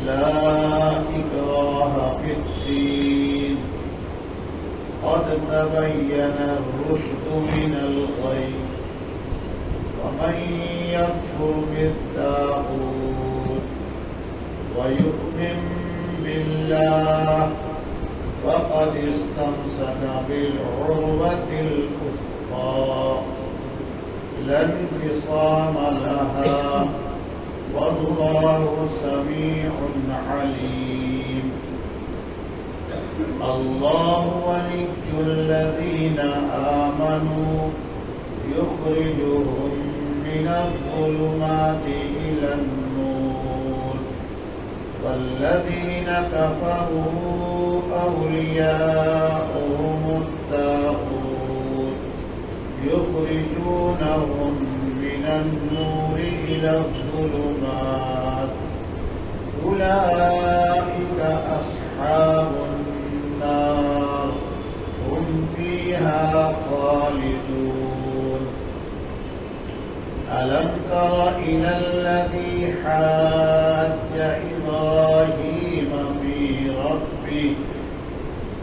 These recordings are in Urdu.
لا إكراه في الدين قد تبين الرشد من الغي ومن يكفر بالطاغوت ويؤمن بالله فقد استمسك بالعروة الوثقى لا انفصام لها والله سميع عليم. الله ولي الذين آمنوا يخرجهم من الظلمات إلى النور والذين كفروا أولياؤهم الطاغوت يخرجونهم من النور إلى الظلمات أولئك أصحاب النار هم فيها خالدون. ألم تر إلى الذي حاج إبراهيم في ربه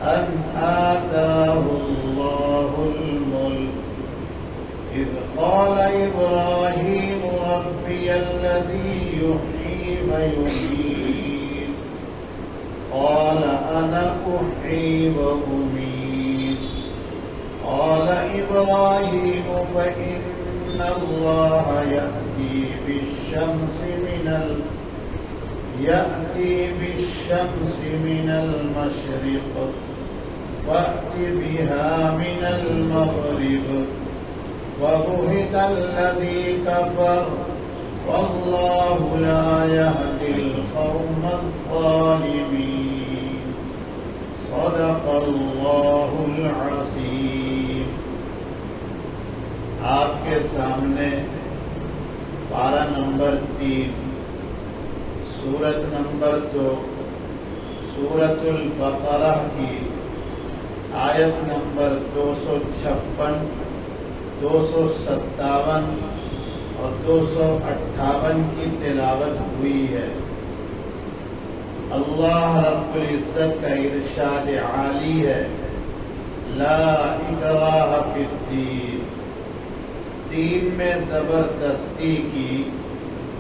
أن آتاه الله الملك إذ قال إبراهيم ربي الذي يحيي ويميت قال أنا أحيي وأميت قال إبراهيم فإن الله يأتي بالشمس من المشرق فأت بها من المغرب فبهت الذي كفر والله لا يهدي القوم الظالمين. صدق الله العظيم. آپ کے سامنے پارہ نمبر 3 سورت نمبر 2 سورت البقرہ کی آیت نمبر 256 257 اور 258 کی تلاوت ہوئی ہے. اللہ رب العزت کا ارشاد عالی ہے لا اکراہ فی الدین، دین میں زبردستی کی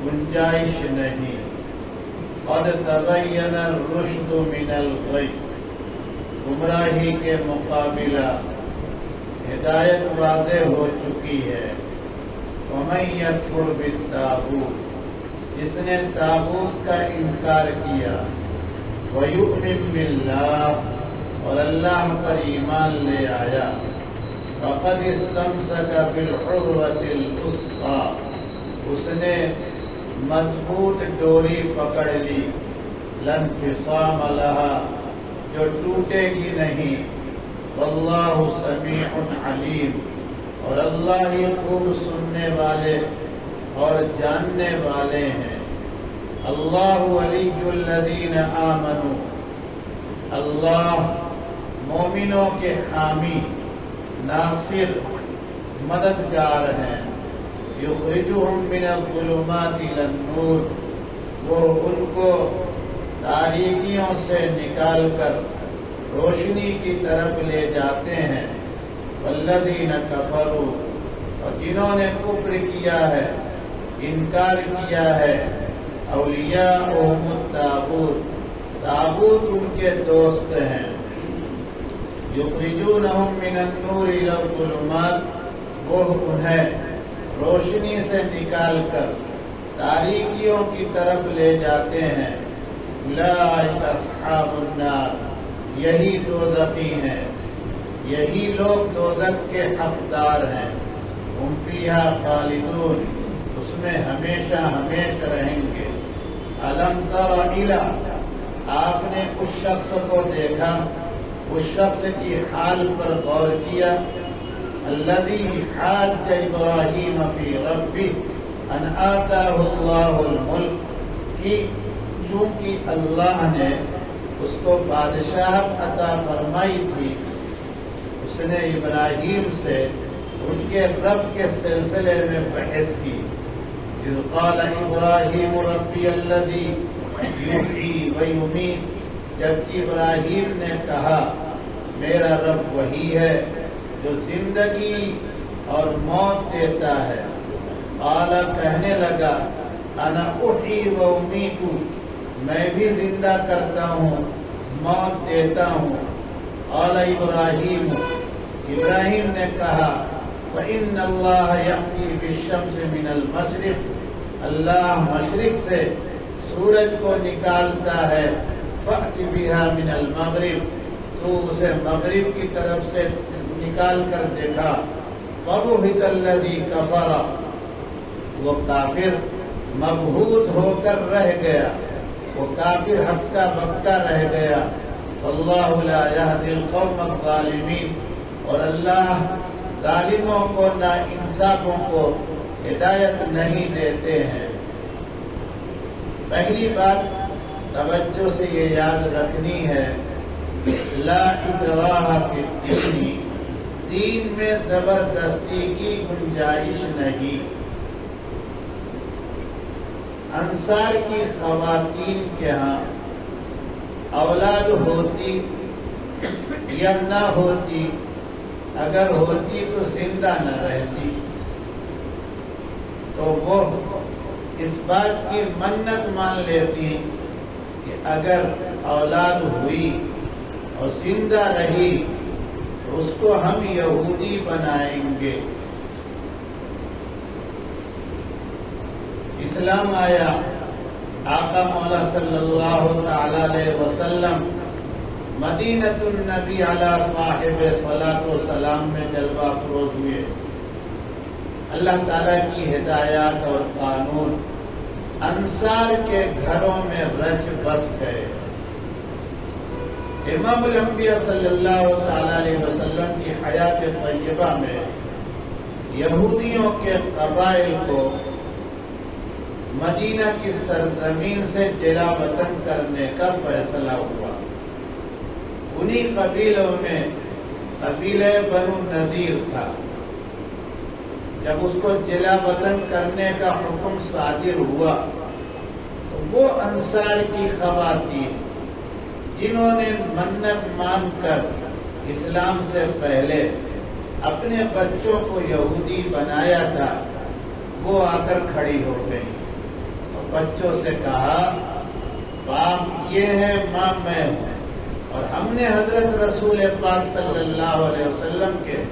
گنجائش نہیں. قد تبین الرشد من الغی، گمراہی کے مقابلہ ہدایت واضح ہو چکی ہے. ومن یکفر بالطاغوت، جس نے طاغوت کا انکار کیا. ویؤمن باللہ، اور اللہ پر ایمان لے آیا. فقد استمسک بالعروۃ الوثقی، اس نے مضبوط ڈوری پکڑ لی. لا انفصام لها، جو ٹوٹے گی نہیں. واللہ سمیع علیم، اور اللہ ہی خوب سننے والے اور جاننے والے ہیں. اللہ ولی الذین آمنوا، اللہ مومنوں کے حامی ناصر مددگار ہیں. یخرجہم من الظلمات الی النور، وہ ان کو تاریکیوں سے نکال کر روشنی کی طرف لے جاتے ہیں. والذین کفروا، اور جنہوں نے کفر کیا ہے، انکار کیا ہے. اولیاءہم الطاغوت، طاغوت ان کے دوست ہیں. یخرجونہم من النور الی الظلمات، وہ انہیں روشنی سے نکال کر تاریکیوں کی طرف لے جاتے ہیں. اولئک اصحاب النار، یہی دوزخی ہیں، یہی لوگ دوزخ کے حقدار ہیں. ہم فیہا خالدون، اس میں ہمیشہ ہمیشہ رہیں گے. الم تر الی، آپ نے اس شخص کو دیکھا، اس شخص کی حال پر غور کیا. الذی حاج ابراہیم فی ربہ ان آتاہ اللہ الملک، کی چونکہ اللہ نے اس کو بادشاہت عطا فرمائی تھی، اس نے ابراہیم سے ان کے رب کے سلسلے میں بحث کی. اذ قال ابراہیم ربی الذی یحیی و یمیت، جبکہ ابراہیم نے کہا میرا رب وہی ہے جو زندگی اور موت دیتا ہے۔ قال، کہنے لگا انا احیی و امیت، میں بھی زندہ کرتا ہوں موت دیتا ہوں۔ قال ابراہیم، ابراہیم نے کہا فإن اللہ یأتی بالشمس من المشرق، اللہ مشرق سے سورج کو نکالتا ہے، فأت بها من المغرب، تو اسے مغرب کی طرف سے نکال کر دیکھا۔ فبہت الذی کفر، وہ کافر مبہوت ہو کر رہ گیا، وہ کافر ہکا بکا رہ گیا۔ واللہ لا یہدی القوم الظالمین، اور اللہ ظالموں کو، ناانصافوں کو ہدایت نہیں دیتے ہیں۔ پہلی بات توجہ سے یہ یاد رکھنی ہے، لا اکراہ فی الدین، دین میں زبردستی کی گنجائش نہیں۔ انصار کی خواتین کے ہاں اولاد ہوتی یا نہ ہوتی، اگر ہوتی تو زندہ نہ رہتی، تو وہ اس بات کی منت مان لیتی کہ اگر اولاد ہوئی اور زندہ رہی تو اس کو ہم یہودی بنائیں گے۔ اسلام آیا، آقا مولا صلی اللہ تعالی علیہ وسلم مدینۃ النبی علی صاحب صلاۃ و سلام میں جلوہ افروز ہوئے۔ اللہ تعالیٰ کی ہدایات اور قانون انصار کے گھروں میں رچ بس گئے۔ امام الانبیاء صلی اللہ تعالی علیہ وسلم کی حیات طیبہ میں یہودیوں کے قبائل کو مدینہ کی سرزمین سے جلا وطن کرنے کا فیصلہ ہوا۔ انہی قبیلوں میں قبیلہ بنو نذیر تھا۔ جب اس کو جلا وطن کرنے کا حکم صادر ہوا تو وہ انصار کی خواتین جنہوں نے منت مان کر اسلام سے پہلے اپنے بچوں کو یہودی بنایا تھا، وہ آ کر کھڑی ہو گئی اور بچوں سے کہا باپ یہ ہے، ماں میں ہوں، اور ہم نے حضرت رسول پاک صلی اللہ علیہ وسلم کے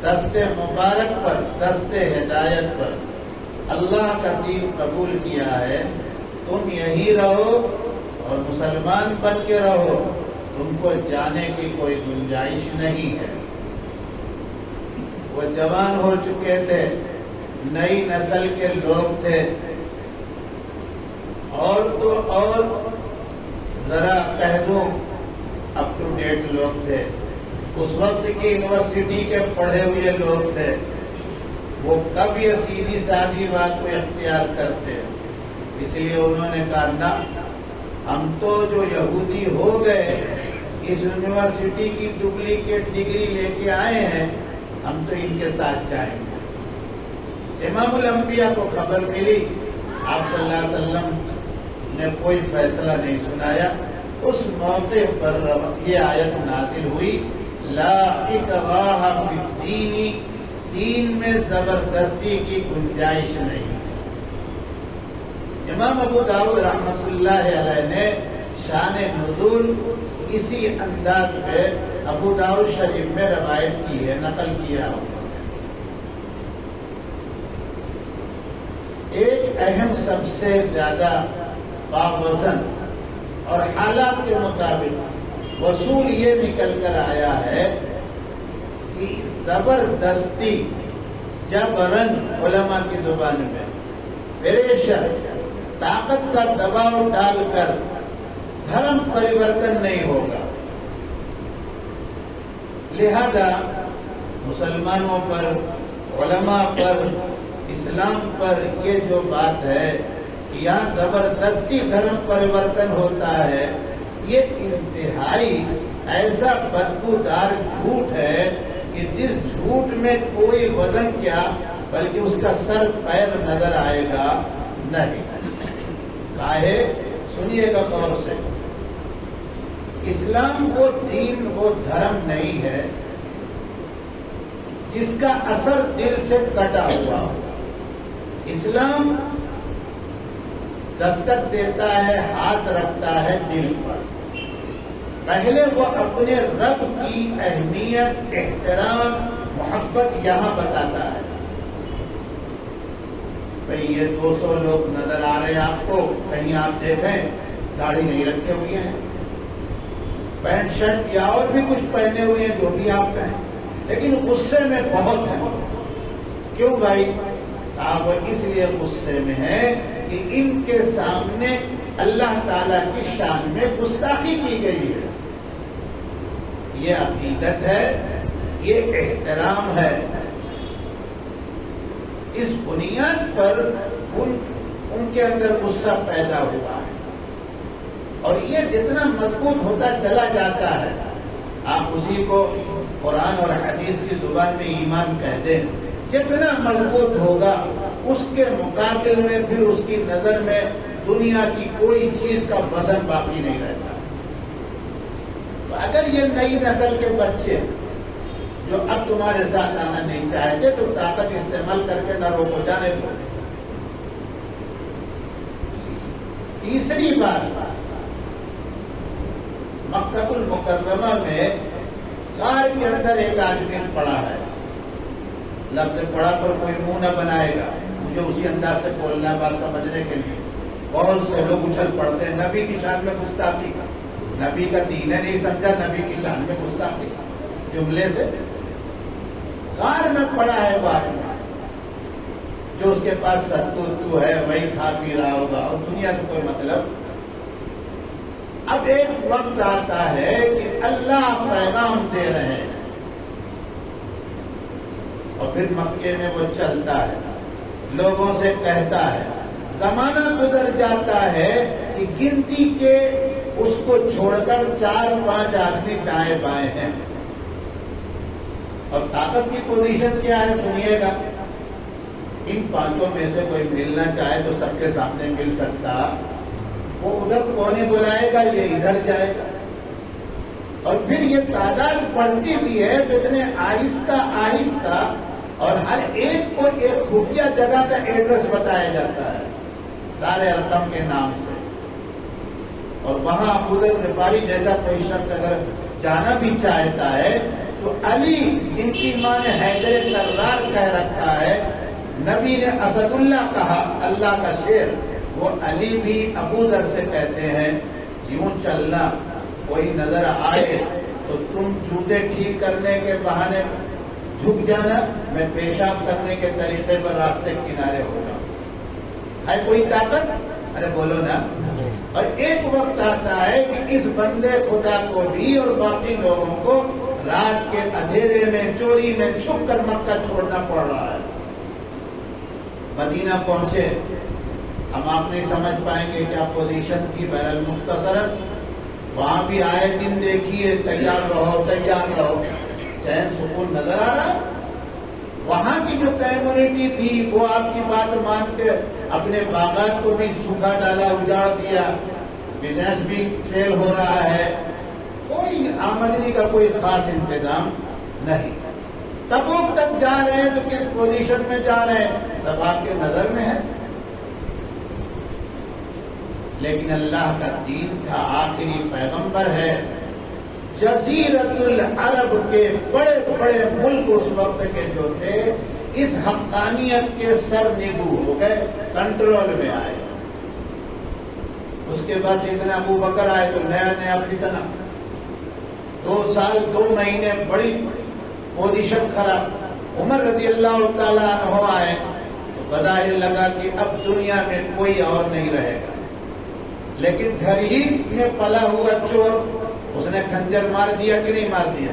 دست مبارک پر، دست ہدایت پر اللہ کا دین قبول کیا ہے، تم یہی رہو اور مسلمان بن کے رہو، تم کو جانے کی کوئی گنجائش نہیں ہے۔ وہ جوان ہو چکے تھے، نئی نسل کے لوگ تھے، اور تو اور ذرا کہہ دوں اپ ٹو ڈیٹ لوگ تھے، اس وقت کی یونیورسٹی کے پڑھے ہوئے لوگ تھے، وہ کب یہ سیدھی سادھی بات کو اختیار کرتے، اس لیے انہوں نے کہا نہ، ہم تو جو یہودی ہو گئے، اس یونیورسٹی کی ڈپلیکیٹ ڈگری لے کے آئے ہیں، ہم تو ان کے ساتھ جائیں گے۔ امام الانبیاء کو خبر ملی، آپ صلی اللہ علیہ وسلم نے کوئی فیصلہ نہیں سنایا۔ اس موقع پر یہ آیت نازل ہوئی، لا اکراہ فی الدین، دین میں زبردستی کی گنجائش نہیں۔ امام ابو داؤد رحمۃ اللہ علیہ نے شان نزول اسی انداز پہ ابو داؤد شریف میں روایت کی ہے، نقل کیا ہوا۔ ایک اہم، سب سے زیادہ باوزن اور حالات کے مطابق وصول یہ نکل کر آیا ہے کہ زبردستی، جبرن علماء کی زبان میں، پریشر، طاقت کا دباؤ ڈال کر دھرم پریورتن نہیں ہوگا۔ لہذا مسلمانوں پر، علماء پر، اسلام پر یہ جو بات ہے کہ یہاں زبردستی دھرم پریورتن ہوتا ہے، یہ انتہائی ایسا بدبودار جھوٹ ہے کہ جس جھوٹ میں کوئی وزن کیا بلکہ اس کا سر پیر نظر آئے گا نہیں۔ کاہے سنیے گا غور سے، اسلام وہ دین وہ دھرم نہیں ہے جس کا اثر دل سے کٹا ہوا ہو۔ اسلام دستک دیتا ہے، ہاتھ رکھتا ہے دل پر۔ پہلے وہ اپنے رب کی اہمیت، احترام، محبت یہاں بتاتا ہے۔ بھئی یہ 200 لوگ نظر آ رہے ہیں آپ کو، کہیں آپ دیکھیں داڑھی نہیں رکھے ہوئے ہیں، پینٹ شرٹ یا اور بھی کچھ پہنے ہوئے ہیں، جو بھی آپ کہیں، لیکن غصے میں بہت ہیں۔ کیوں بھائی؟ آپ اس لیے غصے میں ہیں کہ ان کے سامنے اللہ تعالیٰ کی شان میں گستاخی کی گئی ہے۔ یہ عقیدت ہے، یہ احترام ہے۔ اس بنیاد پر ان کے اندر غصہ پیدا ہوا ہے، اور یہ جتنا مضبوط ہوتا چلا جاتا ہے، آپ اسی کو قرآن اور حدیث کی زبان میں ایمان کہتے ہیں، جتنا مضبوط ہوگا اس کے مقابل میں پھر اس کی نظر میں دنیا کی کوئی چیز کا وزن باقی نہیں رہتا۔ تو اگر یہ نئی نسل کے بچے جو اب تمہارے ساتھ آنا نہیں چاہتے تو طاقت استعمال کر کے نہ روکو، جانے دو۔ تیسری بات، مکہ المکرمہ میں غار کے اندر ایک آدمی پڑا ہے، لفظ پڑھا پر کوئی منہ نہ بنائے گا، مجھے اسی انداز سے بولنا ہے بات سمجھنے کے لیے۔ بہت سے لوگ اچھل پڑتے ہیں، نبی کی شان میں گستاخی، نبی کا دین ہے نہیں سمجھا، نبی کی شان میں گستاخی جملے سے۔ غار میں پڑا ہے وہ آدمی، جو اس کے پاس ستو ہے وہی کھا پی رہا ہوگا اور دنیا سے کوئی مطلب۔ اب ایک وقت آتا ہے کہ اللہ پیغام دے رہے ہیں، اور پھر مکے میں وہ چلتا ہے، لوگوں سے کہتا ہے، زمانہ گزر جاتا ہے کہ گنتی کے اس کو چھوڑ کر 4-5 آدمی دائیں بائیں ہیں، اور طاقت کی پوزیشن کیا ہے سنیے گا۔ ان 5 میں سے کوئی ملنا چاہے تو سب کے سامنے مل سکتا، وہ ادھر کونے بلائے گا، یہ ادھر جائے گا، اور پھر یہ تعداد بڑھتی بھی ہے تو اتنے آہستہ آہستہ، اور ہر ایک کو ایک خفیہ جگہ کا ایڈریس بتایا جاتا ہے دار ارقم کے نام سے، اور وہاں ابو ذر غفاری جیسا کوئی شخص اگر جانا بھی چاہتا ہے تو علی، جن کی ماں نے حیدر کرار کہہ رکھا ہے، نبی نے اسد اللہ کہا، اللہ کا شیر، وہ علی بھی ابو ذر سے کہتے ہیں یوں چلنا، کوئی نظر آئے تو تم جوتے ٹھیک کرنے کے بہانے جھک جانا، میں پیشاب کرنے کے طریقے پر راستے کنارے ہوگا۔ ہے کوئی طاقت؟ ارے بولو نا۔ اور ایک وقت آتا ہے کہ اس بندے خدا کو بھی اور باقی لوگوں کو رات کے اندھیرے میں چوری میں چھپ کر مکہ چھوڑنا پڑ رہا ہے۔ مدینہ پہنچے، ہم آپ نہیں سمجھ پائیں گے کیا پوزیشن تھی، بہر المختصر وہاں بھی آئے دن دیکھیے، تیار رہو تیار رہو، چین سکون نظر آ رہا۔ وہاں کی جو کمیونٹی تھی وہ آپ کی بات مان کے اپنے باغات کو بھی سوکھا ڈالا، اجاڑ دیا، بزنس بھی فیل ہو رہا ہے، کوئی آمدنی کا کوئی خاص انتظام نہیں۔ تبوک تک جا رہے ہیں تو کس پوزیشن میں جا رہے ہیں سب آپ کے نظر میں ہے، لیکن اللہ کا دین تھا، آخری پیغمبر ہے۔ جزیرت العرب کے بڑے بڑے ملک اس وقت کے جو تھے اس حقانیت کے سر نگو ہو گئے، کنٹرول میں آئے۔ اس کے بعد سیدنا ابو بکر آئے تو نیا نیا فتنہ، 2 سال 2 مہینے بڑی پوزیشن خراب۔ عمر رضی اللہ تعالیٰ عنہ آئے تو بظاہر لگا کہ اب دنیا میں کوئی اور نہیں رہے گا، لیکن گھر ہی میں پلا ہوا چور، اس نے خنجر مار دیا کہ نہیں مار دیا؟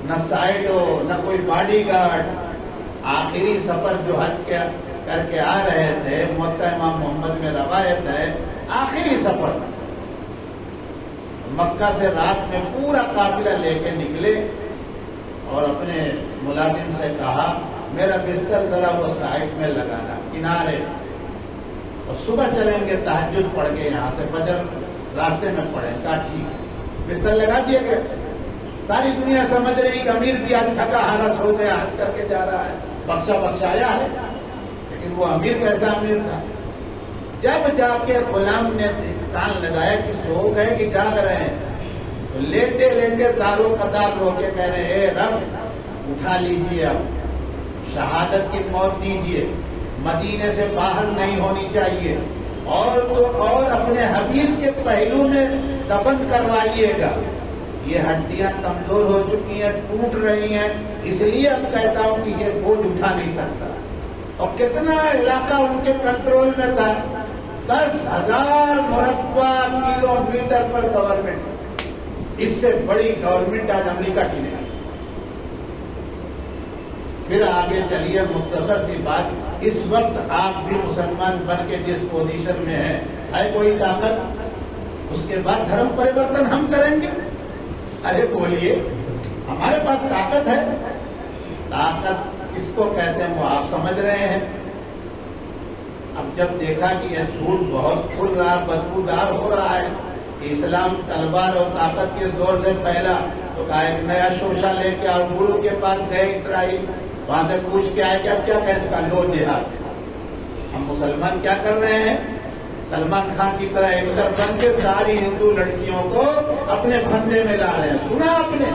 نہ سائڈ ہو نہ کوئی باڈی گارڈ۔ آخری سفر جو حج کر کے آ رہے تھے، موطا امام محمد میں روایت ہے، آخری سفر مکہ سے رات میں پورا قافلہ لے کے نکلے اور اپنے ملازم سے کہا میرا بستر ذرا وہ سائڈ میں لگانا، کنارے۔ اور صبح چلیں گے تہجد پڑھ کے یہاں سے فجر راستے میں پڑھیں. کہا ٹھیک ہے. بستر لگا دیا گیا. ساری دنیا سمجھ رہی کہ امیر بھی آج تھکا ہارا سو گیا, حج کر کے جا رہا ہے, بخشایا ہے. لیکن وہ امیر کیسا امیر تھا. جب جا کے غلام نے کان لگایا کہ سو گئے کہ جاگ رہے ہیں, تو لیٹے لیٹے دارو قطار رو کے کہہ رہے ہیں, اے رب اٹھا لیجیے, اب شہادت کی موت دیجیے, مدینے سے باہر نہیں ہونی چاہیے, اور تو اور اپنے حبیب کے پہلو میں دفن کروائیے گا. یہ ہڈیاں کمزور ہو چکی ہیں, ٹوٹ رہی ہیں, اس لیے اب کہتا ہوں کہ یہ بوجھ اٹھا نہیں سکتا. اور کتنا علاقہ ان کے کنٹرول میں تھا, 10,000 مربع کلومیٹر پر گورنمنٹ. اس سے بڑی گورنمنٹ آج امریکہ کی نہیں. پھر آگے چلیے, مختصر سی بات, اس وقت آپ بھی مسلمان بن کے جس پوزیشن میں ہیں, ہے کوئی طاقت؟ اس کے بعد دھرم پریورتن ہم کریں گے. ارے بولیے, ہمارے پاس طاقت ہے. طاقت کس کو کہتے ہیں وہ آپ سمجھ رہے ہیں. اب جب دیکھا کہ یہ جھوٹ بہت کھل رہا, بدبودار ہو رہا ہے, اسلام تلوار اور طاقت کے دور سے پہلا, تو کہا ایک نیا شوشہ لے کے اور گرو کے پاس گئے اسرائیل, وہاں سے پوچھ کے آئے کہ اب کیا کہتے, کہا لو جہاد. ہم مسلمان کیا کر رہے ہیں, سلمان خان کی طرح ایکٹر بن کے ساری ہندو لڑکیوں کو اپنے پھندے میں لا رہے ہیں. سنا آپ نے,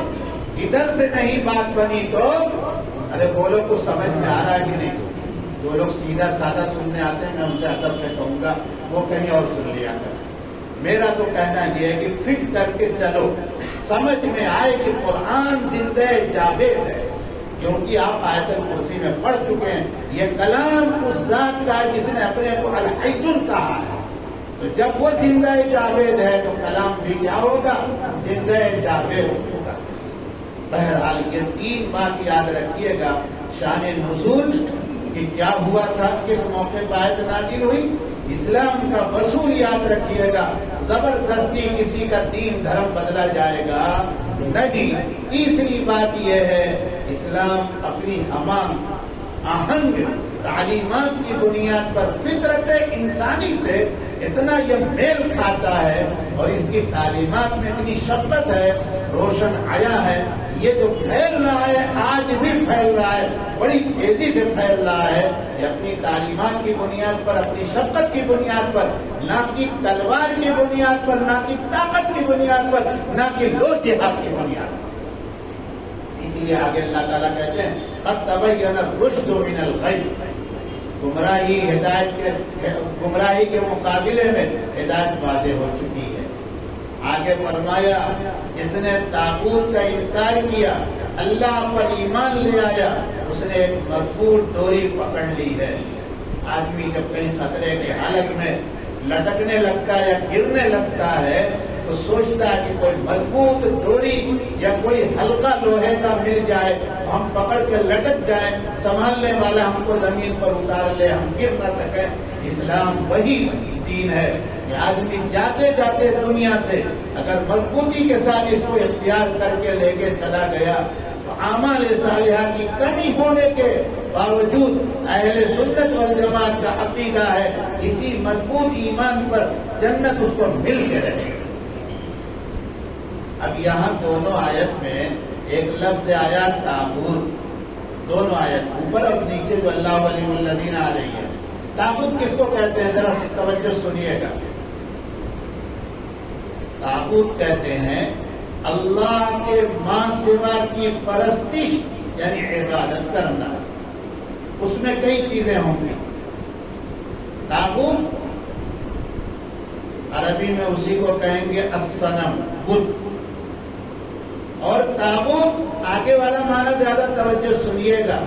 ادھر سے نہیں بات بنی تو ارے بولو کچھ سمجھ میں آ رہا ہے کہ نہیں. جو لوگ سیدھا سادہ سننے آتے ہیں میں ان سے ادب سے کہوں گا وہ کہیں اور سن لیا کر. میرا تو کہنا یہ ہے کہ فٹ کر کے چلو, سمجھ میں آئے کہ قرآن زندہ جاوید ہے, کیونکہ آپ آیت الکرسی میں پڑھ چکے ہیں. یہ کلام اس ذات کا ہے جس نے اپنے کو الحی کہا ہے. تو جب وہ زندہ جاوید ہے تو کلام بھی کیا ہوگا, زندہ جاوید ہوگا. بہرحال یہ 3 بات یاد رکھیے گا. شان نزول کہ کیا ہوا تھا, کس موقع پر آیت نازل ہوئی. اسلام کا اصول یاد رکھیے گا, زبردستی کسی کا دین دھرم بدلا جائے گا نہیں. تیسری بات یہ ہے, اسلام اپنی ہمام آہنگ تعلیمات کی بنیاد پر فطرت انسانی سے اتنا یہ میل کھاتا ہے اور اس کی تعلیمات میں اتنی شفقت ہے, روشن آیا ہے. یہ جو پھیل رہا ہے, آج بھی پھیل رہا ہے, بڑی تیزی سے پھیل رہا ہے. یہ اپنی تعلیمات کی بنیاد پر, اپنی شفقت کی بنیاد پر, نہ کہ تلوار کی بنیاد پر, نہ کہ طاقت کی بنیاد پر, نہ کہ لو جہاد کی بنیاد پر. اسی لیے آگے اللہ تعالیٰ کہتے ہیں قد تبین الرشد من الغی, گمراہی ہدایت کے گمراہی کے مقابلے میں ہدایت واضح ہو چکی ہے. آگے فرمایا جس نے طاغوت کا انکار کیا, اللہ پر ایمان لے آیا, اس نے ایک مضبوط ڈوری پکڑ لی ہے. آدمی جب کہیں خطرے کی حالت میں لٹکنے لگتا ہے یا گرنے لگتا ہے تو سوچتا ہے کہ کوئی مضبوط ڈوری یا کوئی ہلکا لوہے کا مل جائے, ہم پکڑ کے لٹک جائیں, سنبھالنے والا ہم کو زمین پر اتار لے, ہم گر نہ سکیں. اسلام وہی دین ہے کہ آدمی جاتے جاتے دنیا سے اگر مضبوطی کے ساتھ اس کو اختیار کر کے لے کے چلا گیا تو اعمال صالحہ کی کمی ہونے کے باوجود اہل سنت والجماعت کا عقیدہ ہے اسی مضبوط ایمان پر جنت اس کو مل کے رہے. اب یہاں دونوں آیت میں ایک لفظ آیا طاغوت, دونوں آیت اوپر اور نیچے جو اللہ ولی الذین آ رہی ہے. طاغوت کس کو کہتے ہیں, ذرا توجہ سنیے گا. طاغوت کہتے ہیں اللہ کے ماں سوا کی پرستش یعنی عبادت کرنا. اس میں کئی چیزیں ہوں گی. طاغوت عربی میں اسی کو کہیں گے الصنم, بت. اور طاغوت آگے والا معنی زیادہ توجہ سنیے گا,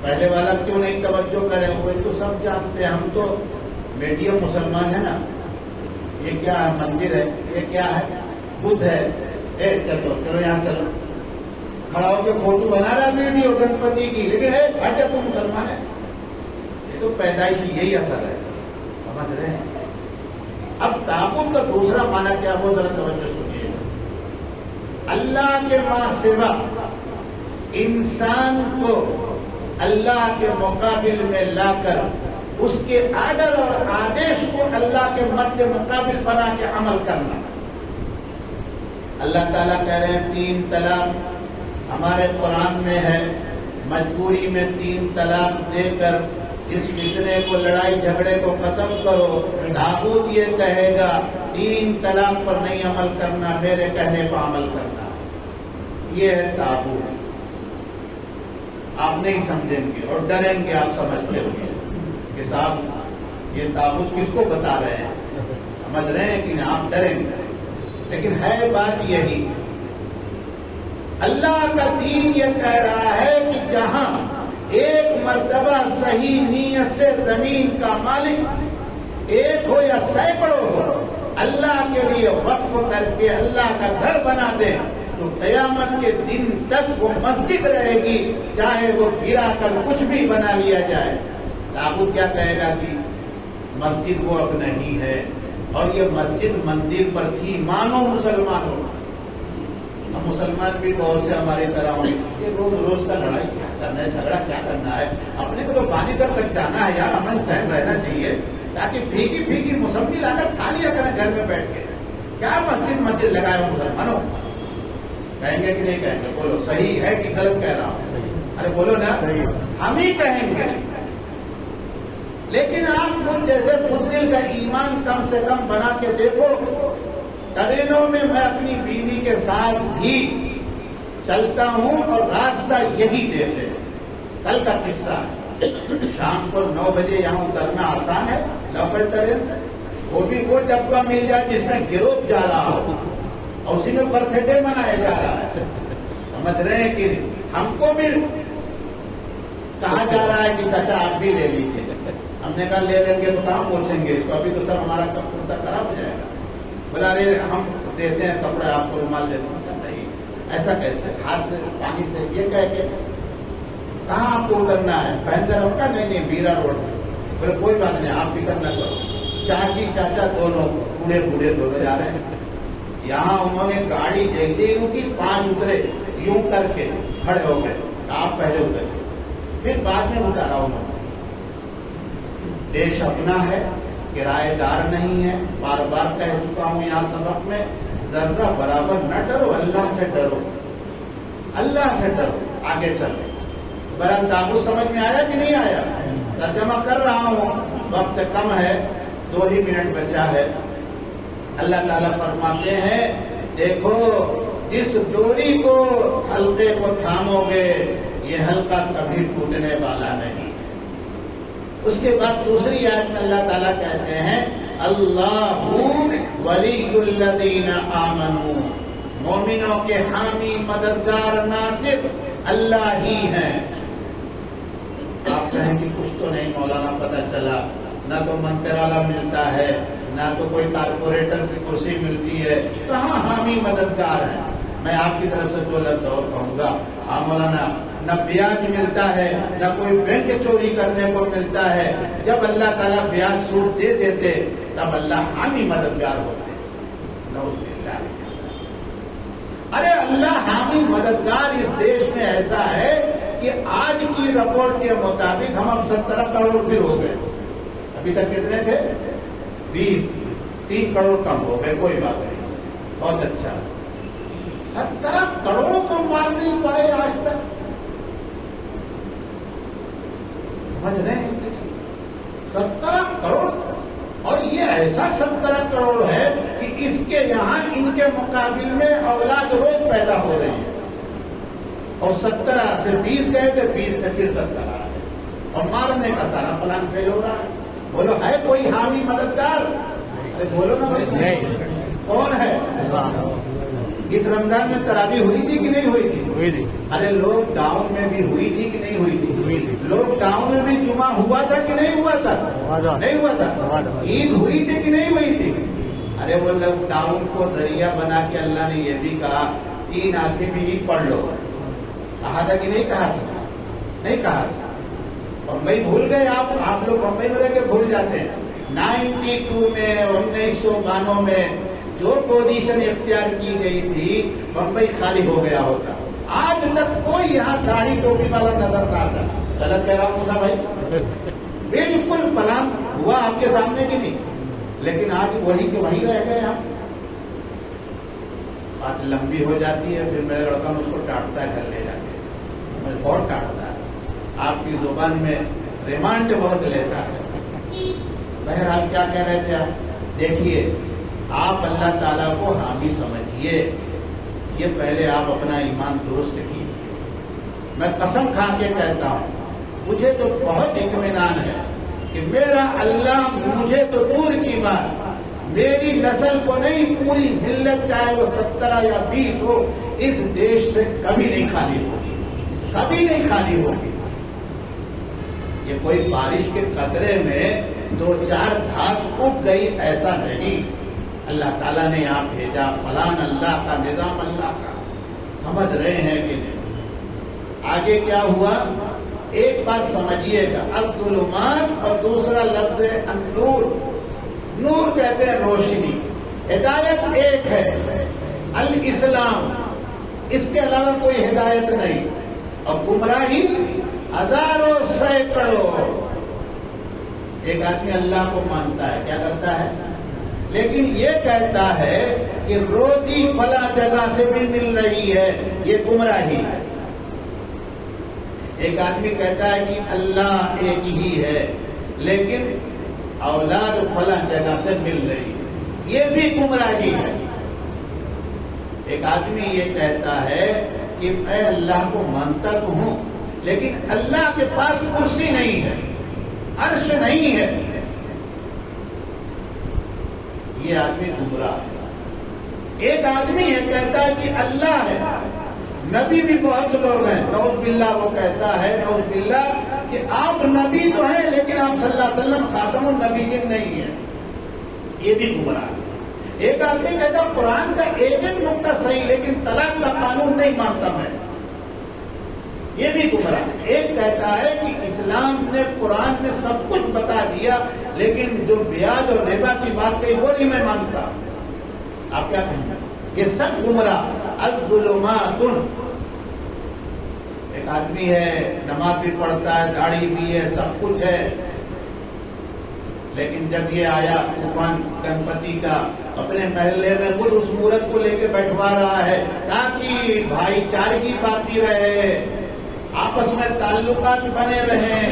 پہلے والا کیوں نہیں توجہ کریں, وہ تو سب جانتے ہیں, ہم تو میڈیم مسلمان ہیں نا. یہ کیا ہے, مندر ہے, یہ کیا ہے, بدھ ہے, چلو چلو یہاں چلو, کھڑا ہو کے فوٹو بنا رہا ویڈیو گنپتی کی, لیکن ہٹ تو مسلمان ہے. یہ تو پیدائشی یہی اثر ہے, سمجھ رہے ہیں. اب طاغوت کا دوسرا معنی کیا, وہ ذرا توجہ سنیے. اللہ کے ماں سوا انسان کو اللہ کے مقابل میں لا کر اس کے آرڈر اور آدیش کو اللہ کے مد مقابل بنا کے عمل کرنا. اللہ تعالیٰ کہہ رہے ہیں 3 طلاق ہمارے قرآن میں ہے. مجبوری میں 3 طلاق دے کر اس فتنے کو، لڑائی جھگڑے کو ختم کرو. طاغوت یہ کہے گا 3 طلاق پر نہیں عمل کرنا، میرے کہنے پر عمل کرنا. یہ ہے طاغوت. آپ نہیں سمجھیں گے اور ڈریں گے. آپ سمجھتے ہو کہ صاحب یہ طاغوت کس کو بتا رہے ہیں، سمجھ رہے ہیں کہ نہیں؟ آپ ڈریں گے. لیکن ہے بات یہی، اللہ کا دین یہ کہہ رہا ہے کہ جہاں ایک مرتبہ صحیح نیت سے زمین کا مالک ایک ہو یا سینکڑوں ہو، اللہ کے لیے وقف کر کے اللہ کا گھر بنا دے تو قیامت کے دن تک وہ مسجد رہے گی، چاہے وہ گرا کر کچھ بھی بنا لیا جائے. طاغوت کیا کہے گا کہ مسجد وہ اب نہیں ہے، اور یہ مسجد مندر پر تھی. مانو مسلمانوں، ہم مسلمان بھی بہت سے ہماری طرح ہوں، یہ روز کا لڑائی کیا کرنا ہے، جھگڑا کیا کرنا ہے، اپنے کو تو پانی گھر تک جانا ہے یار، امن چین رہنا چاہیے، تاکہ پھیکی پھیکی موسمی لا کر کھا لیا کریں گھر میں بیٹھ کے. کیا مسجد لگائے ہو مسلمانوں؟ کہیں گے کہ نہیں کہیں گے؟ بولو صحیح ہے کہ غلط کہہ رہا ہوں؟ ارے بولو نا، ہم ہی کہیں گے. لیکن آپ مجھ جیسے بزدل کا ایمان کم سے کم بنا کے دیکھو. ٹرینوں میں میں اپنی بیوی کے ساتھ بھی چلتا ہوں اور راستہ یہی دیتے. کل کا قصہ ہے، شام کو 9 بجے یہاں اترنا آسان ہے لوکل ٹرین سے، وہ بھی وہ ڈبہ مل جائے جس میں گروپ جا رہا ہو اور اسی میں برتھ ڈے منایا جا رہا ہے. سمجھ رہے ہیں کہ ہم کو بھی کہا جا رہا ہے کہ چاچا آپ بھی لے لیجیے. ہم نے کہا لے لیں گے تو کہاں پہنچیں گے، اس کو ابھی تو سر ہمارا کپڑا خراب ہو جائے گا. بولا رے ہم دیتے ہیں کپڑے، آپ کو رومال دیتے ہیں. نہیں ایسا کیسے، ہاتھ سے پانی سے یہ کہہ کے کہاں آپ کو اترنا ہے؟ بہندر ہم کا نہیں بیرا روڈ میں. بولے کوئی بات نہیں آپ فکر نہ کرو. چاچی چاچا دونوں بوڑھے بوڑھے دونوں جا رہے ہیں. یہاں انہوں نے گاڑی جیسے ہی روکی 5 اترے یوں کر کے کھڑے ہو گئے. آپ پہلے اترے، پھر بعد میں اتارا انہوں نے. دیش اپنا ہے، کرایہ دار نہیں ہے. بار بار کہہ چکا ہوں یہاں سبق میں، ذرہ برابر نہ ڈرو، اللہ سے ڈرو، اللہ سے ڈرو. آگے چلو. برا طاغوت سمجھ میں آیا کہ نہیں آیا؟ ترجمہ کر رہا ہوں، وقت کم ہے، 2 ہی منٹ بچا ہے. اللہ تعالیٰ فرماتے ہیں دیکھو جس ڈوری کو حلقے کو تھامو گے یہ حلقہ کبھی ٹوٹنے والا نہیں. اس کے بعد دوسری آیت میں اللہ تعالیٰ کہتے ہیں اللہ ولی الذین آمنوا، مومنوں کے حامی مددگار ناصر اللہ ہی ہیں. آپ کہیں کہ کچھ تو نہیں مولانا پتہ چلا، نہ تو منترالا ملتا ہے، نہ تو کوئی کارپوریٹر کی کرسی ملتی ہے، کہاں حامی مددگار ہیں؟ میں آپ کی طرف سے 2 لفظ اور کہوں گا. ہاں مولانا، نہ بیاج ملتا ہے، نہ کوئی بینک چوری کرنے کو ملتا ہے. جب اللہ تعالیٰ بیاج سود دے دیتے تب اللہ حامی مددگار ہوتے. ارے اللہ حامی مددگار اس دیش میں ایسا ہے کہ آج کی رپورٹ کے مطابق ہم اب 17 کروڑ پھر ہو گئے. ابھی تک کتنے تھے؟ 20. 3 کروڑ کم ہو گئے. کوئی بات نہیں، بہت اچھا. 17 کروڑ کو مار نہیں پائے آج تک. سمجھ رہے ہیں کہ 17 کروڑ، اور یہ ایسا 17 کروڑ ہے کہ اس کے یہاں ان کے مقابل میں اولاد روز پیدا ہو رہی ہے. اور 17 سے 20 گئے تھے، 20 سے پھر 17 آ گئے، اور مارنے کا سارا پلان فیل ہو رہا ہے. بولو ہے کوئی حامی مددگار؟ ارے بولو نا بھائی، کون ہے؟ اس رمضان میں تراویح ہوئی تھی کہ نہیں ہوئی تھی؟ ارے لاک ڈاؤن میں بھی ہوئی تھی کہ نہیں ہوئی تھی؟ لاک ڈاؤن میں بھی جمعہ ہوا تھا کہ نہیں ہوا تھا؟ نہیں ہوا تھا. عید ہوئی تھی کہ نہیں ہوئی تھی؟ ارے وہ لاک ڈاؤن کو ذریعہ بنا کے اللہ نے یہ بھی کہا 3 آدمی بھی عید پڑھ لو. کہا تھا کہ نہیں کہا تھا؟ نہیں کہا تھا. بمبئی بھول گئے آپ لوگ بمبئی میں رہ کے بھول جاتے ہیں. 92 میں 1992 میں جو پوزیشن اختیار کی گئی تھی بمبئی خالی ہو گیا ہوتا. آج تک کوئی یہاں داڑھی ٹوپی والا نظر نہ آتا. غلط کہہ رہا ہوں موسیٰ بھائی؟ بالکل پلان ہوا آپ کے سامنے کی نہیں، لیکن آج وہی کہ وہی رہ گئے آپ. بات لمبی ہو جاتی ہے، پھر میرا لڑکا مجھ کو ڈانٹتا ہے گھر لے جا کے، مجھے بہت ڈانٹتا ہے، آپ کی زبان میں ریمانڈ بہت لیتا ہے. بہرحال کیا کہہ رہے تھے آپ؟ دیکھیے، آپ اللہ تعالیٰ کو حامی سمجھیے، یہ پہلے آپ اپنا ایمان درست کیجیے. میں قسم کھا کے کہتا ہوں، مجھے تو بہت اطمینان ہے کہ میرا اللہ، مجھے تو دور کی بات، میری نسل کو نہیں، پوری ملت چاہے وہ 17 یا 20 ہو، اس دیش سے کبھی نہیں خالی ہوگی، کبھی نہیں خالی ہوگی. یہ کوئی بارش کے قطرے میں 2-4 گھاس اگ گئی ایسا نہیں. اللہ تعالیٰ نے یہاں بھیجا، فلان اللہ کا، نظام اللہ کا. سمجھ رہے ہیں کہ نہیں؟ آگے کیا ہوا ایک بات سمجھیے گا، الظلمات اور دوسرا لفظ ہے النور. نور کہتے ہیں روشنی. ہدایت ایک ہے، الاسلام، اس کے علاوہ کوئی ہدایت نہیں. اور گمراہی ہزاروں سینکڑوں. ایک آدمی اللہ کو مانتا ہے، کیا کرتا ہے؟ لیکن یہ کہتا ہے کہ روزی فلاں جگہ سے بھی مل رہی ہے، یہ گمراہی ہے. ایک آدمی کہتا ہے کہ اللہ ایک ہی ہے، لیکن اولاد فلاں جگہ سے مل رہی ہے، یہ بھی گمراہی ہے. ایک آدمی یہ کہتا ہے کہ میں اللہ کو مانتا تو ہوں، لیکن اللہ کے پاس کرسی نہیں ہے، عرش نہیں ہے، یہ آدمی گمراہ ہے. ایک آدمی ہے کہتا ہے کہ اللہ ہے، نبی بھی بہت لوگ ہیں، نعوذ باللہ وہ کہتا ہے، نعوذ باللہ، کہ آپ نبی تو ہیں لیکن آپ صلی اللہ علیہ وسلم خاتم النبیین نہیں ہیں، یہ بھی گمراہ ہے. ایک آدمی کہتا ہے قرآن کا ایک نقطہ صحیح لیکن طلاق کا قانون نہیں مانتا میں، یہ بھی گمراہ ہے. ایک کہتا ہے کہ اسلام نے قرآن میں سب کچھ بتا دیا لیکن جو بیاج اور ربا کی بات کہی وہ نہیں میں مانتا. آپ کیا کہیں گے؟ یہ سب گمراہ. الظلمات. ایک آدمی ہے نماز بھی پڑھتا ہے، داڑھی بھی ہے، سب کچھ ہے، لیکن جب یہ آیا طوفان گنپتی کا، اپنے محلے میں خود اس مورت کو لے کے بیٹھوا رہا ہے تاکہ بھائی چارگی باقی رہے، آپس میں تعلقات بنے رہیں.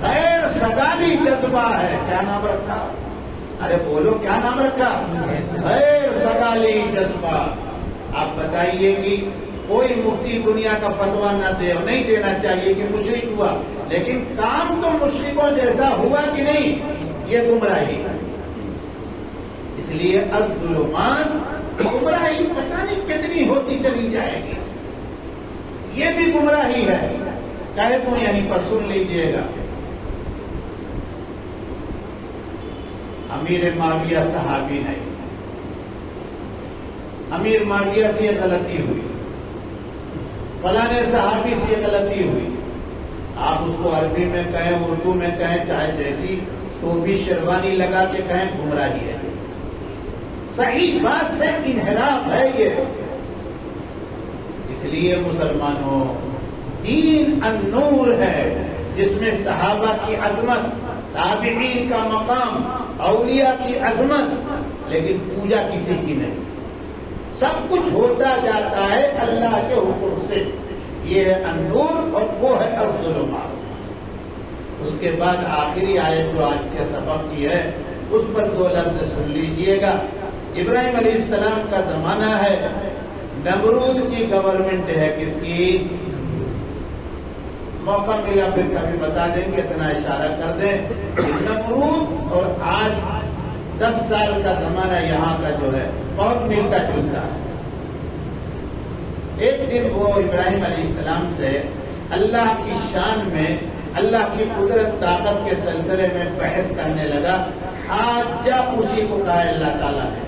خیر سگالی جذبہ ہے. کیا نام رکھا؟ ارے بولو کیا نام رکھا؟ خیر سگالی جذبہ. آپ بتائیے کہ کوئی مفتی دنیا کا فتویٰ نہ دے، نہیں دینا چاہیے کہ مشرک ہوا، لیکن کام تو مشرکوں جیسا ہوا کہ نہیں، یہ گمراہی ہے. اس لیے الظلمات، گمراہی پتہ نہیں کتنی ہوتی چلی جائے گی، یہ بھی گمراہی ہے. کہے تو یہیں پر سن لیجئے گا. امیر معاویہ صحابی نہیں، امیر معاویہ سے یہ غلطی ہوئی، فلاں صحابی سے یہ غلطی ہوئی. آپ اس کو عربی میں کہیں، اردو میں کہیں، چاہے جیسی، تو بھی شیروانی لگا کے کہیں، گمراہی ہے. صحیح بات سے انحراف ہے یہ. اس لیے مسلمانوں، دین النور ہے جس میں صحابہ کی عظمت، تابعین کا مقام، اولیاء کی عظمت، لیکن پوجا کسی کی نہیں. سب کچھ ہوتا جاتا ہے اللہ کے حکم سے. یہ ہے النور اور وہ ہے الظلمات. اس کے بعد آخری آیت جو آج کے سبب کی ہے، اس پر 2 لفظ سن لیجئے گا. ابراہیم علیہ السلام کا زمانہ ہے، نمرود کی گورنمنٹ ہے. کس کی؟ موقع ملا پھر کبھی بتا دیں گے، اتنا اشارہ کر دیں. نمرود اور آج 10 سال کا زمانہ یہاں کا جو ہے بہت ملتا جلتا ہے. ایک دن وہ ابراہیم علیہ السلام سے اللہ کی شان میں، اللہ کی قدرت طاقت کے سلسلے میں بحث کرنے لگا. حاجہ اسی کو کہا اللہ تعالیٰ نے.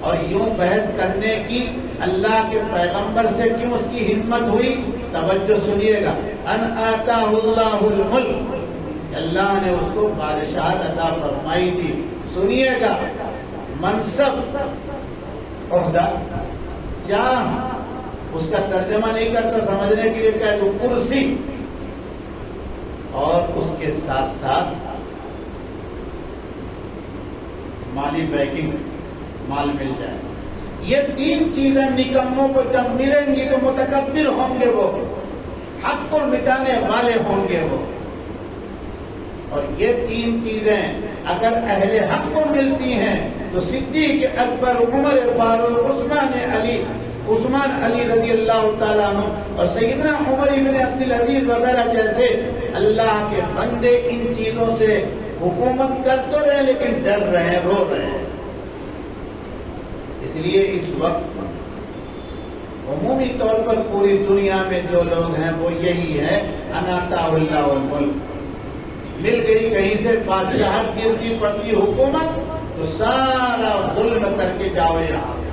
اور یوں بحث کرنے کی اللہ کے پیغمبر سے کیوں اس کی ہمت ہوئی؟ توجہ سنیے گا. ان آتاہ اللہ الملک، اللہ نے اس کو بادشاہت عطا فرمائی تھی. سنیے گا، منصب، عہدہ، کیا اس کا ترجمہ نہیں کرتا، سمجھنے کے لیے کہہ دو کرسی. اور اس کے ساتھ ساتھ مالی بیکنگ، مال مل جائے. یہ تین چیزیں نکموں کو جب ملیں گی تو متکبر ہوں گے وہ، حق کو مٹانے والے ہوں گے وہ. اور یہ تین چیزیں اگر اہل حق کو ملتی ہیں تو صدیق اکبر، عمر فاروق، عثمان علی رضی اللہ تعالیٰ عنہ اور سیدنا عمر بن عبدالعزیز وغیرہ جیسے اللہ کے بندے ان چیزوں سے حکومت کر تو رہے لیکن ڈر رہے، رو رہے ہیں. اس لیے اس وقت عمومی طور پر پوری دنیا میں جو لوگ ہیں وہ یہی ہے، اناتا اللہ والملک. مل گئی کہیں سے بادشاہت، گرتی پڑتی حکومت تو سارا ظلم کر کے جاؤ یہاں سے.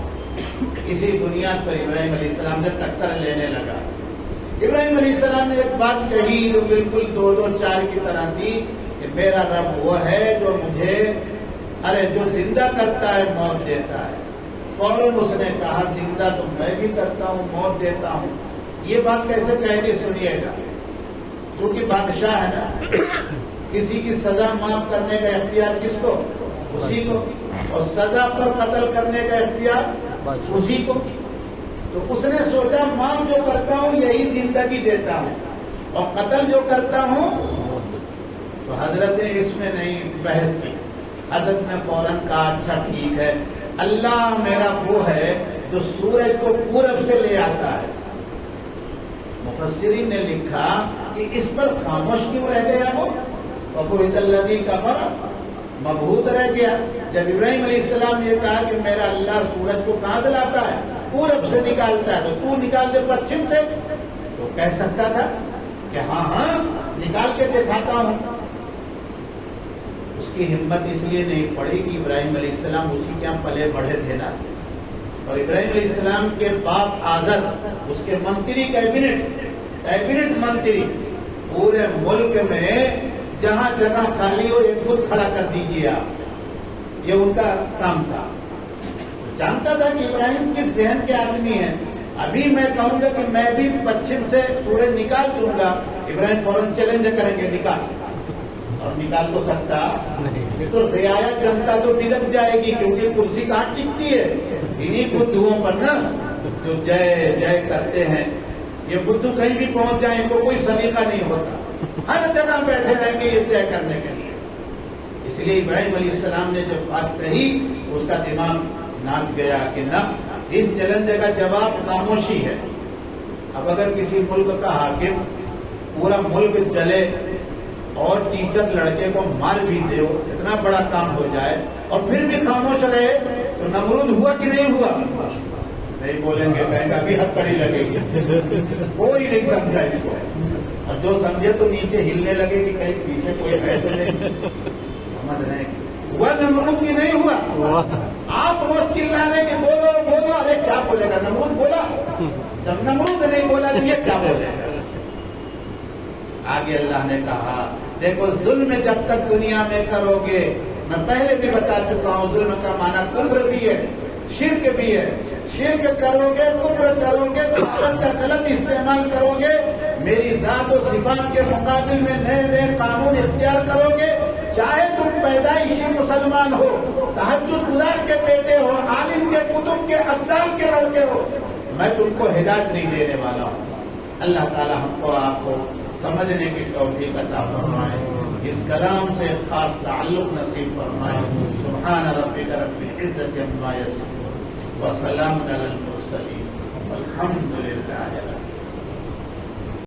اسی بنیاد پر ابراہیم علیہ السلام سے ٹکر لینے لگا. ابراہیم علیہ السلام نے ایک بات کہی جو بالکل 2-2-4 کی طرح تھی کہ میرا رب وہ ہے جو مجھے جو زندہ کرتا ہے موت دیتا ہے. فوراً اس نے کہا زندہ تو میں بھی کرتا ہوں، موت دیتا ہوں. یہ بات کیسے کہہ دی سنیے گا. کیونکہ بادشاہ ہے نا، کسی کی سزا معاف کرنے کا اختیار کس کو؟ اسی کو. اور سزا پر قتل کرنے کا اختیار اسی کو. تو اس نے سوچا معاف جو کرتا ہوں یہی زندگی دیتا ہوں اور قتل جو کرتا ہوں. تو حضرت نے اس میں نہیں بحث کی. حضرت نے فوراً کہا اچھا ٹھیک ہے، اللہ میرا وہ ہے جو سورج کو پورب سے لے آتا ہے. مفسرین نے لکھا کہ اس پر خاموش کیوں رہ گیا وہ؟ وَبُهِتَ الَّذِي كَفَرَ، مبہوت رہ گیا. جب ابراہیم علیہ السلام نے کہا کہ میرا اللہ سورج کو کہاں دلاتا ہے؟ پورب سے نکالتا ہے. تو نکال دے پچھم سے. تو کہہ سکتا تھا کہ ہاں نکال کے دکھاتا ہوں. اس کی ہمت اس لیے نہیں پڑی کہ ابراہیم علیہ السلام اسی کے یہاں پلے بڑھے تھے نا. اور ابراہیم علیہ السلام کے باپ آزر، اس کے منتری، کیبنٹ منتری، پورے ملک میں جہاں جگہ خالی ہو ایک بت کھڑا کر دیجیے آپ. یہ ان کا کام تھا. جانتا تھا کہ ابراہیم کس ذہن کے آدمی ہیں. ابھی میں کہوں گا کہ میں بھی پچھم سے سورج نکال دوں گا، ابراہیم فوراً چیلنج کریں گے نکال. اور نکال تو سکتا تو رعایا جنتا تو بگڑ جائے گی، کیونکہ کرسی کہاں ٹکتی ہے؟ انہی بدھوؤں پر نا جو جے جے کرتے ہیں. یہ بدھو کہیں بھی پہنچ جائیں، ان کو کوئی سلیقہ نہیں ہوتا، ہر جگہ بیٹھے رہیں گے یہ طے کرنے کے لیے. اس لیے ابراہیم علیہ السلام نے جب بات کہی اس کا دماغ ناچ گیا کہ نہ، اس چیلنج کا جواب خاموشی ہے. اب اگر کسی ملک کا حاکم پورا ملک چلے اور ٹیچر لڑکے کو مار بھی دے، اتنا بڑا کام ہو جائے اور پھر بھی خاموش رہے تو نمرود ہوا کہ نہیں ہوا؟ نہیں بولیں گے، کہیں گا ابھی ہتھکڑی لگے گی. کوئی نہیں سمجھا اس کو، اور جو سمجھے تو نیچے ہلنے لگے کہ کہیں پیچھے کوئی ہے تو نہیں. سمجھ رہے ہیں ہوا نمرود کی نہیں ہوا؟ آپ روز چلانے کے بولو بولو، ارے کیا بولے گا نمرود بولا. جب نمرود نہیں بولا تو یہ کیا بولے گا؟ آگے اللہ نے کہا دیکھو ظلم جب تک دنیا میں کرو گے، میں پہلے بھی بتا چکا ہوں ظلم کا معنی کفر بھی ہے، شرک بھی ہے. شرک کرو گے، کفر کرو گے، طاقت کا غلط استعمال کرو گے، میری ذات و صفات کے مقابل میں نئے نئے قانون اختیار کرو گے. چاہے تم پیدائشی مسلمان ہو، تہجد گزار کے بیٹے ہو، عالم کے کتب کے ابدال کے لڑکے ہو، میں تم کو ہدایت نہیں دینے والا ہوں. اللہ تعالی ہم کو آپ کو سمجھنے کی توفیق عطا فرمائے، اس کلام سے خاص تعلق نصیب فرمائے. سبحان ربک رب العزت عما یصفون وسلام علی المرسلین والحمد للہ.